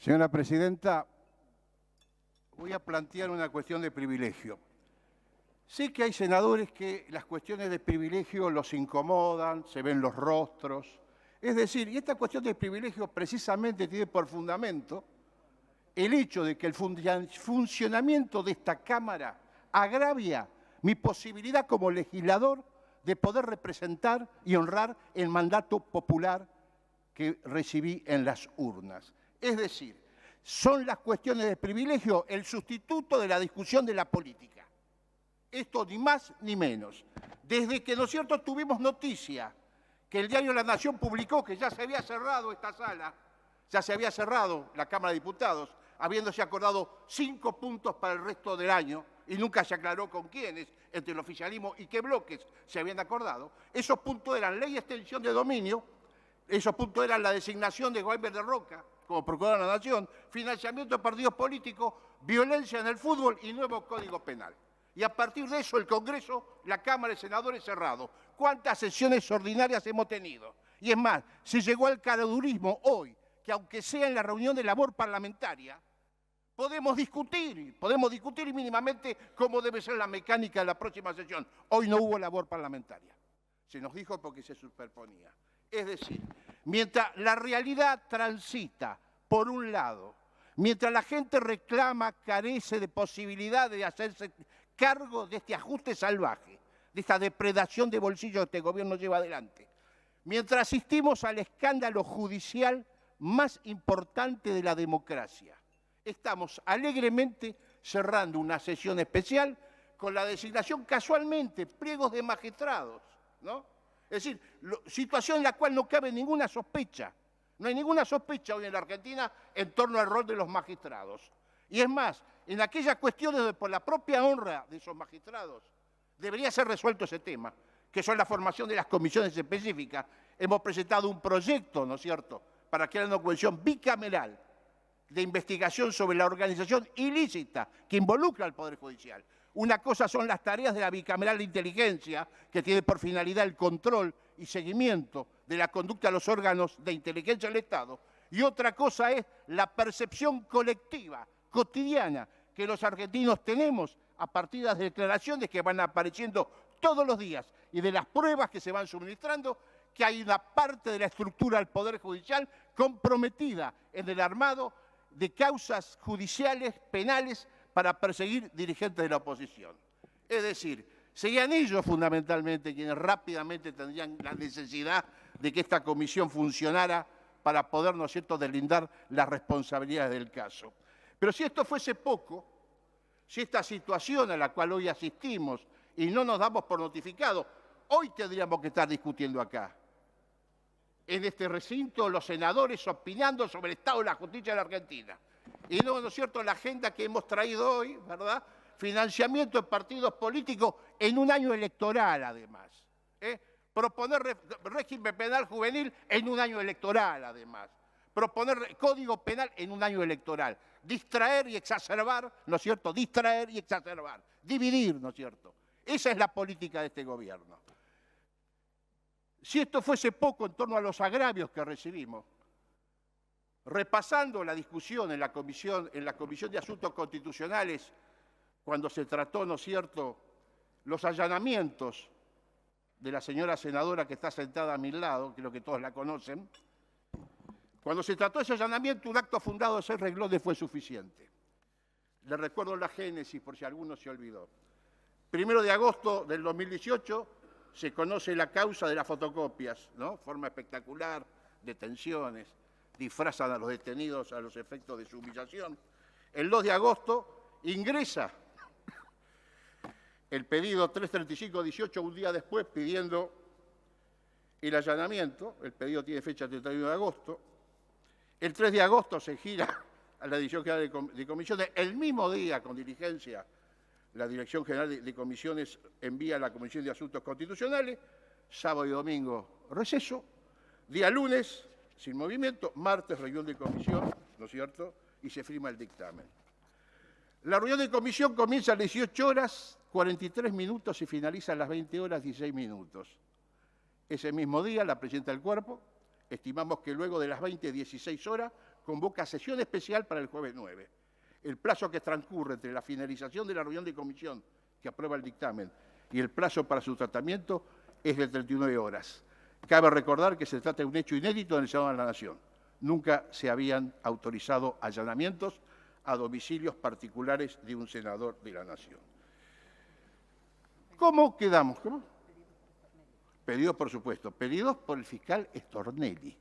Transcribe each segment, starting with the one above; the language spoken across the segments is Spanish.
Señora Presidenta, voy a plantear una cuestión de privilegio. Sé que hay senadores que las cuestiones de privilegio los incomodan, se ven los rostros. Es decir, y esta cuestión de privilegio precisamente tiene por fundamento el hecho de que el funcionamiento de esta Cámara agravia mi posibilidad como legislador de poder representar y honrar el mandato popular que recibí en las urnas. Es decir, son las cuestiones de privilegio el sustituto de la discusión de la política. Esto ni más ni menos. Desde que, ¿no es cierto?, tuvimos noticia que el diario La Nación publicó que ya se había cerrado esta sala, ya se había cerrado la Cámara de Diputados, habiéndose acordado 5 puntos para el resto del año, y nunca se aclaró con quiénes, entre el oficialismo y qué bloques se habían acordado. Esos puntos eran ley de extensión de dominio, esos puntos eran la designación de Guaymber de Roca como Procurador de la Nación, financiamiento de partidos políticos, violencia en el fútbol y nuevo Código Penal. Y a partir de eso el Congreso, la Cámara de Senadores cerrado. ¿Cuántas sesiones ordinarias hemos tenido? Y es más, se llegó al caradurismo hoy, que aunque sea en la reunión de labor parlamentaria, podemos discutir mínimamente cómo debe ser la mecánica de la próxima sesión. Hoy no hubo labor parlamentaria. Se nos dijo porque se superponía. Es decir, mientras la realidad transita por un lado, mientras la gente reclama, carece de posibilidad de hacerse cargo de este ajuste salvaje, de esta depredación de bolsillos que este gobierno lleva adelante, mientras asistimos al escándalo judicial más importante de la democracia, estamos alegremente cerrando una sesión especial con la designación casualmente, pliegos de magistrados, ¿no? Es decir, situación en la cual no cabe ninguna sospecha. No hay ninguna sospecha hoy en la Argentina en torno al rol de los magistrados. Y es más, en aquellas cuestiones de por la propia honra de esos magistrados debería ser resuelto ese tema, que son la formación de las comisiones específicas. Hemos presentado un proyecto, ¿no es cierto?, para crear una comisión bicameral de investigación sobre la organización ilícita que involucra al Poder Judicial. Una cosa son las tareas de la bicameral de inteligencia, que tiene por finalidad el control y seguimiento de la conducta de los órganos de inteligencia del Estado, y otra cosa es la percepción colectiva, cotidiana, que los argentinos tenemos a partir de las declaraciones que van apareciendo todos los días y de las pruebas que se van suministrando, que hay una parte de la estructura del Poder Judicial comprometida en el armado de causas judiciales, penales, para perseguir dirigentes de la oposición. Es decir, serían ellos fundamentalmente quienes rápidamente tendrían la necesidad de que esta comisión funcionara para poder, ¿no es cierto?, deslindar las responsabilidades del caso. Pero si esto fuese poco, si esta situación a la cual hoy asistimos y no nos damos por notificados, hoy tendríamos que estar discutiendo acá, en este recinto, los senadores opinando sobre el estado de la justicia de la Argentina. Y no, ¿no es cierto?, la agenda que hemos traído hoy, ¿verdad?, financiamiento de partidos políticos en un año electoral, además. Proponer régimen penal juvenil en un año electoral, además. Proponer código penal en un año electoral. Distraer y exacerbar, ¿no es cierto?, distraer y exacerbar. Dividir, ¿no es cierto? Esa es la política de este gobierno. Si esto fuese poco en torno a los agravios que recibimos, repasando la discusión en la Comisión de Asuntos Constitucionales, cuando se trató, ¿no es cierto?, los allanamientos de la señora senadora que está sentada a mi lado, creo que todos la conocen, cuando se trató ese allanamiento, un acto fundado de 6 renglones fue suficiente. Les recuerdo la génesis por si alguno se olvidó. 1 de agosto del 2018 se conoce la causa de las fotocopias, ¿no? Forma espectacular, detenciones, disfrazan a los detenidos a los efectos de su humillación. El 2 de agosto ingresa el pedido 335-18 un día después pidiendo el allanamiento. El pedido tiene fecha 31 de agosto. El 3 de agosto se gira a la Dirección General de Comisiones. El mismo día, con diligencia, la Dirección General de Comisiones envía a la Comisión de Asuntos Constitucionales. Sábado y domingo receso. Día lunes, sin movimiento. Martes, reunión de comisión, ¿no es cierto?, y se firma el dictamen. La reunión de comisión comienza a las 18 horas, 43 minutos y finaliza a las 20 horas, 16 minutos. Ese mismo día, la presidenta del Cuerpo, estimamos que luego de las 20, 16 horas, convoca sesión especial para el jueves 9. El plazo que transcurre entre la finalización de la reunión de comisión que aprueba el dictamen y el plazo para su tratamiento es de 39 horas. Cabe recordar que se trata de un hecho inédito en el Senado de la Nación. Nunca se habían autorizado allanamientos a domicilios particulares de un senador de la Nación. ¿Cómo quedamos? ¿Cómo? Pedidos, por supuesto, pedidos por el fiscal Stornelli.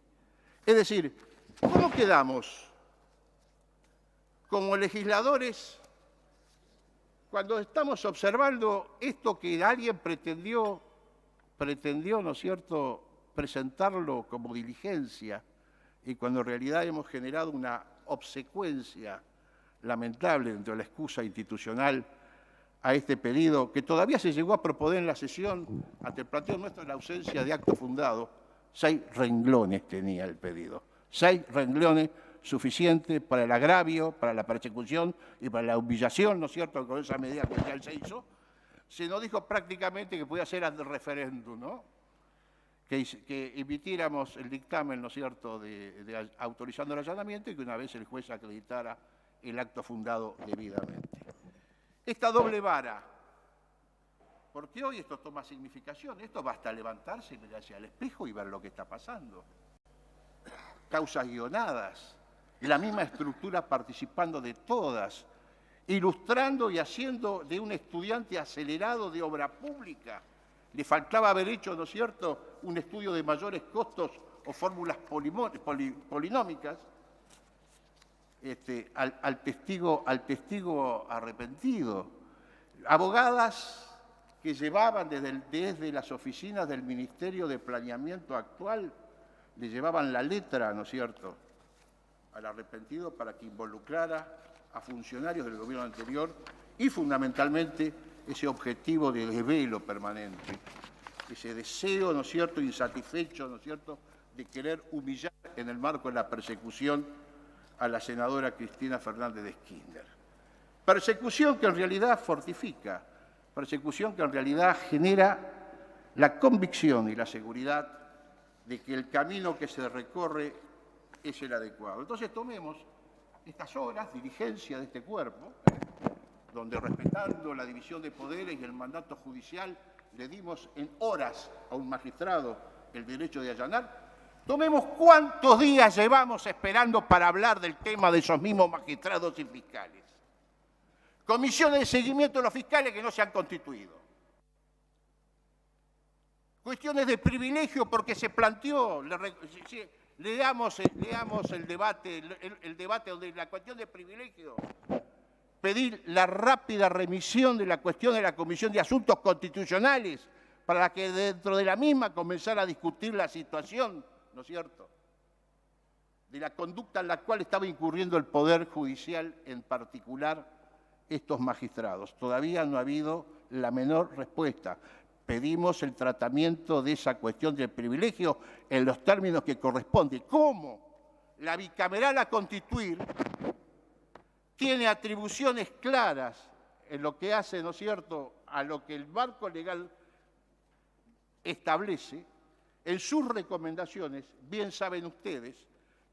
Es decir, ¿cómo quedamos como legisladores cuando estamos observando esto que alguien pretendió, ¿no es cierto?, presentarlo como diligencia, y cuando en realidad hemos generado una obsecuencia lamentable dentro de la excusa institucional a este pedido, que todavía se llegó a proponer en la sesión, ante el planteo nuestro de la ausencia de acto fundado? 6 renglones tenía el pedido, 6 renglones suficientes para el agravio, para la persecución y para la humillación, ¿no es cierto?, con esa medida que ya se hizo. Se nos dijo prácticamente que podía ser al referéndum, ¿no?, que emitiéramos el dictamen, ¿no es cierto?, autorizando el allanamiento, y que una vez el juez acreditara el acto fundado debidamente. Esta doble vara, porque hoy esto toma significación, esto basta levantarse y mirar hacia el espejo y ver lo que está pasando. Causas guionadas, la misma estructura participando de todas, ilustrando y haciendo de un estudiante acelerado de obra pública. Le faltaba haber hecho, ¿no es cierto?, un estudio de mayores costos o fórmulas polinómicas, al testigo arrepentido. Abogadas que llevaban desde las oficinas del Ministerio de Planeamiento actual, le llevaban la letra, ¿no es cierto?, al arrepentido para que involucrara a funcionarios del gobierno anterior y fundamentalmente ese objetivo de desvelo permanente, ese deseo, ¿no es cierto?, insatisfecho, ¿no es cierto?, de querer humillar en el marco de la persecución a la senadora Cristina Fernández de Kirchner. Persecución que en realidad fortifica, persecución que en realidad genera la convicción y la seguridad de que el camino que se recorre es el adecuado. Entonces tomemos estas horas, diligencia de este cuerpo, donde respetando la división de poderes y el mandato judicial le dimos en horas a un magistrado el derecho de allanar. Tomemos cuántos días llevamos esperando para hablar del tema de esos mismos magistrados y fiscales. Comisiones de seguimiento de los fiscales que no se han constituido. Cuestiones de privilegio porque se planteó, leamos el debate donde la cuestión de privilegio, pedir la rápida remisión de la cuestión de la Comisión de Asuntos Constitucionales para que dentro de la misma comenzara a discutir la situación, ¿no es cierto?, de la conducta en la cual estaba incurriendo el Poder Judicial, en particular estos magistrados. Todavía no ha habido la menor respuesta. Pedimos el tratamiento de esa cuestión del privilegio en los términos que corresponde. ¿Cómo? La bicameral a constituir tiene atribuciones claras en lo que hace, ¿no es cierto?, a lo que el marco legal establece. En sus recomendaciones, bien saben ustedes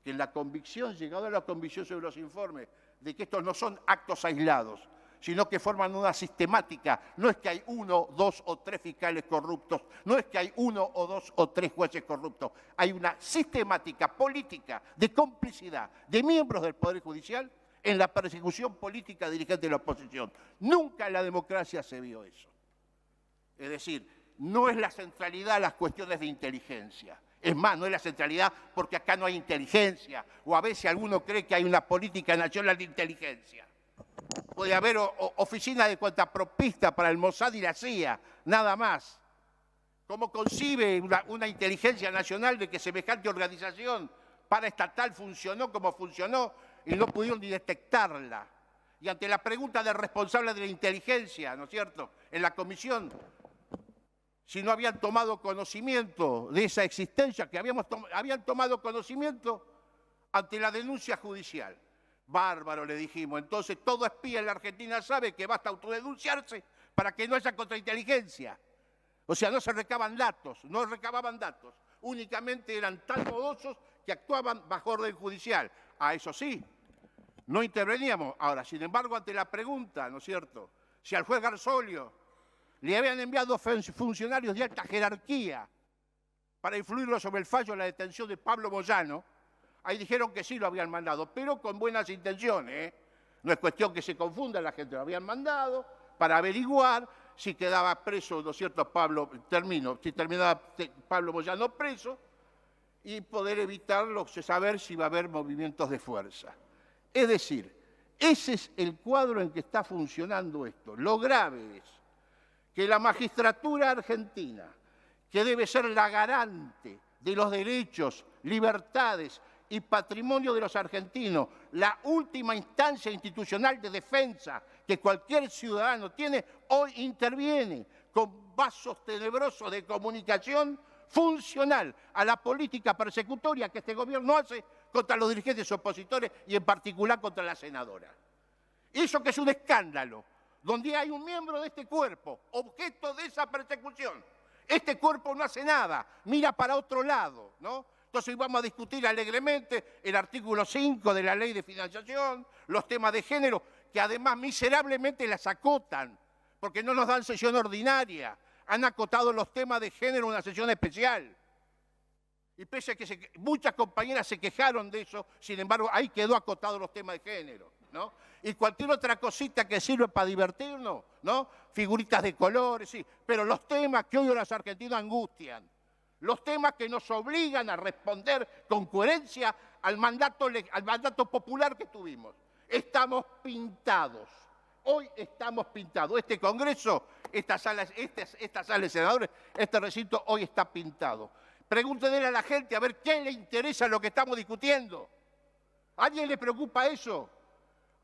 que en la convicción, llegado a la convicción sobre los informes, de que estos no son actos aislados, sino que forman una sistemática. No es que hay 1, 2 o 3 fiscales corruptos, no es que hay 1 o 2 o 3 jueces corruptos. Hay una sistemática política de complicidad de miembros del Poder Judicial en la persecución política de dirigentes de la oposición. Nunca en la democracia se vio eso. Es decir, no es la centralidad las cuestiones de inteligencia. Es más, no es la centralidad porque acá no hay inteligencia, o a veces alguno cree que hay una política nacional de inteligencia. Puede haber oficina de cuentapropista para el Mossad y la CIA, nada más. ¿Cómo concibe una inteligencia nacional de que semejante organización paraestatal funcionó como funcionó y no pudieron ni detectarla? Y ante la pregunta del responsable de la inteligencia, ¿no es cierto?, en la comisión, si no habían tomado conocimiento de esa existencia, que habían tomado conocimiento ante la denuncia judicial. Bárbaro, le dijimos. Entonces, todo espía en la Argentina sabe que basta autodenunciarse para que no haya contrainteligencia. O sea, no se recaban datos, no recababan datos. Únicamente eran tan modosos que actuaban bajo orden judicial. a eso sí, no interveníamos. Ahora, sin embargo, ante la pregunta, ¿no es cierto?, si al juez Garzolio le habían enviado funcionarios de alta jerarquía para influirlo sobre el fallo de la detención de Pablo Moyano, ahí dijeron que sí lo habían mandado, pero con buenas intenciones, ¿eh? No es cuestión que se confunda, la gente lo habían mandado para averiguar si quedaba preso, ¿no es cierto?, si terminaba Pablo Moyano preso y poder evitarlo, saber si va a haber movimientos de fuerza. Es decir, ese es el cuadro en que está funcionando esto. Lo grave es que la magistratura argentina, que debe ser la garante de los derechos, libertades y patrimonio de los argentinos, la última instancia institucional de defensa que cualquier ciudadano tiene, hoy interviene con vasos tenebrosos de comunicación funcional a la política persecutoria que este gobierno hace contra los dirigentes opositores y en particular contra la senadora. Eso que es un escándalo, donde hay un miembro de este cuerpo, objeto de esa persecución. Este cuerpo no hace nada, mira para otro lado, ¿no? Entonces vamos a discutir alegremente el artículo 5 de la Ley de Financiación, los temas de género, que además miserablemente las acotan, porque no nos dan sesión ordinaria. Han acotado los temas de género en una sesión especial. Y pese a que muchas compañeras se quejaron de eso, sin embargo, ahí quedó acotados los temas de género, ¿no? Y cualquier otra cosita que sirve para divertirnos, ¿no? Figuritas de colores, sí. Pero los temas que hoy a los argentinos angustian, los temas que nos obligan a responder con coherencia al mandato popular que tuvimos. Estamos pintados. Hoy estamos pintados. Este Congreso, esta sala de senadores, este recinto hoy está pintado. Pregúntenle a la gente a ver qué le interesa lo que estamos discutiendo. ¿A alguien le preocupa eso?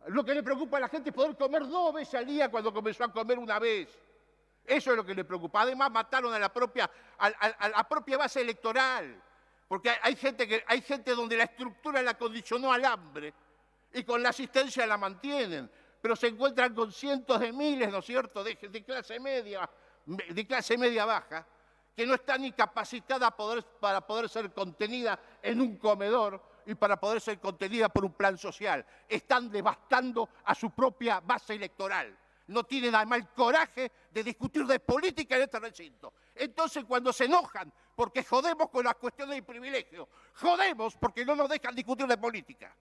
Lo que le preocupa a la gente es poder comer 2 veces al día cuando comenzó a comer una vez. Eso es lo que le preocupa. Además, mataron a la propia base electoral. Porque hay gente donde la estructura la condicionó al hambre y con la asistencia la mantienen. Pero se encuentran con cientos de miles, ¿no es cierto?, de clase media baja, que no está ni capacitada para poder ser contenida en un comedor y para poder ser contenida por un plan social. Están devastando a su propia base electoral. No tienen además el coraje de discutir de política en este recinto. Entonces, cuando se enojan porque jodemos con las cuestiones de privilegio, jodemos porque no nos dejan discutir de política.